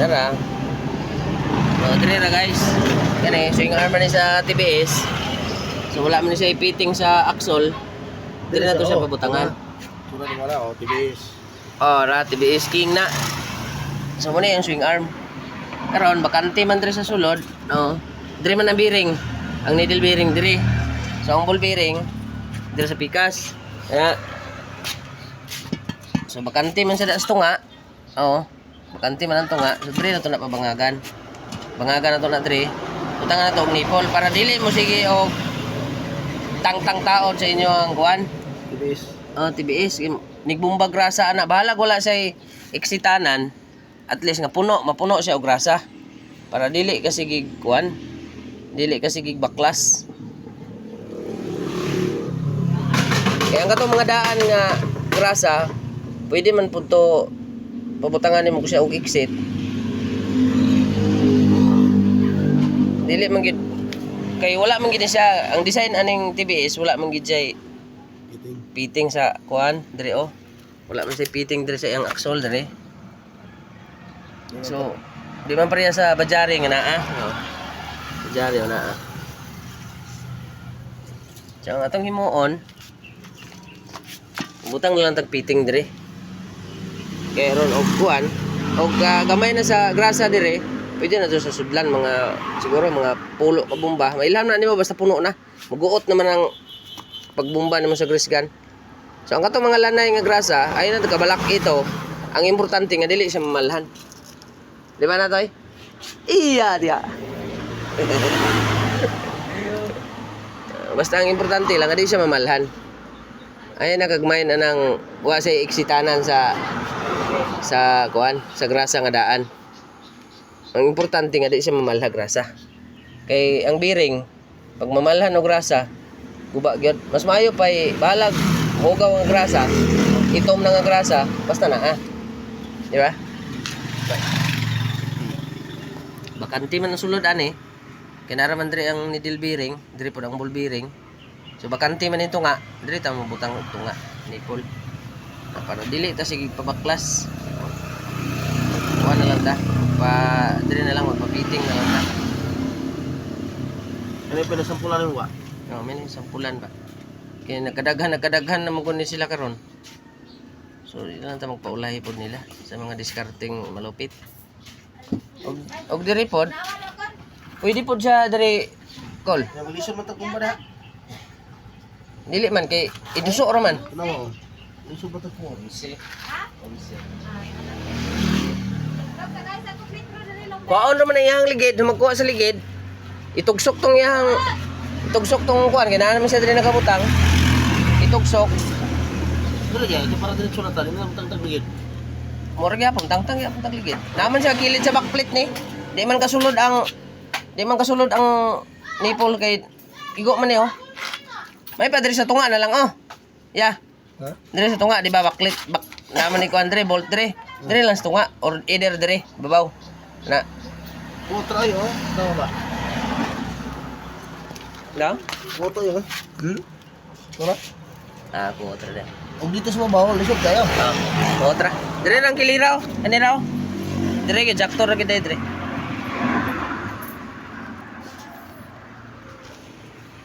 Nara. So, dire na guys. Kani, swing arm man ni sa TBS. So, wala man ni siya ipiting sa axle. Dire na to siya pabutangan. Sura ni wala, TBS. Oh, ra, TBS King na. So, muna yung swing arm. Karon bakante man dire sa sulod. No. Dire man ang bearing. Ang needle bearing dire. So, ang ball bearing dire sa pikas. Kaya, so, bakante man sa tunga. Oo. Bakante man ang tunga. So, dire na to na pabangagan. Bangagan na to na dire. Utangan na to og nipol para dili mo sige og tang-tang taon sa inyo ang kuan. TBS. Oh, TBS. Nigbumbag grasa ana. Bahala wala say eksitanan. At least nga mapuno siya og grasa. Para dili kasi gig kuan. Dili kasi gig baklas. Kaya ang katong mga daan nga grasa, pwede man pud to pabutangan nimo siya og exit. Dili man gid kay wala man gid siya ang design aning TBS wala man gid siya fitting sa kuan dire oh. Wala man siya fitting dire sa iyang axle dire. So, di man pareha sa Bajari nga naa. No. Bajari naa. So, ang atong himuon butang lang tag fitting dire. Kay ron og kuan og gamay na sa grasa dire. Pwede na to sa sudlan mga siguro mga pulo ka bomba. Mailham na nimo basta puno na. Maguot naman ang pagbomba nimo sa grease gun. So ang katong mga lanay nga grasa ay na kabalak ito. Ang importante nga dili siya mamalhan. Di ba na toy? Iya dia. Basta ang importante lang nga di siya mamalhan. Ay nakagmay na nang wa say eksitanan sa kuan sa grasa nga daan. Ang importante nga di siya mamalha grasa. Kay ang bearing pag mamalhan og grasa, guba gyud. Mas maayo pay balag hugaw ang grasa, itom na nga grasa, basta na Di ba? Bakante man ang sulod ani. Kay nara man diri ang needle bearing, diri pod ang ball bearing. So bakante man ito nga, diri ta mo butang og tunga, nipple. Para dili ta sige pabaklas. Kuha na lang ta. Diri na lang magpa-fitting na lang ta. Ano pala sampulan mo ba? No, may sampulan ba. Kaya nagkadaghan naman ko ni sila karon. So, dito lang ta magpaulahi pod nila sa mga discarding malupit. Og diri pod. Pwede pod siya diri call. Ya maglisod man tag bomba da. Dili man kay iduso ra man. Ano mo? Lisod ba tag bomba? Kuhaon naman ang iyang ligid, magkuha sa ligid. Itugsok tong kuan, kaya naman siya dili nakabutang. Itugsok. Dili ya, ito para diretso na tali, nang tag ligid. Mura gyapon, tangtang gyapon tag ligid. Naman siya kilid sa backplate ni. Di man kasulod ang nipple kay igo man ni oh. May pa diri sa tunga na lang oh. Ya. Ha? Diri sa tunga, di ba backplate naman ni kuan diri, bolt diri. Diri lang sa tunga or either diri, babaw. Na. Putra yo, tama ba? No? Puto yo. Tara. Ako otra din. Og dito sa mabaw, lisod kayo. Otra. Dire lang kiliraw. Ani raw. Dire gyud jaktor ra gid dire.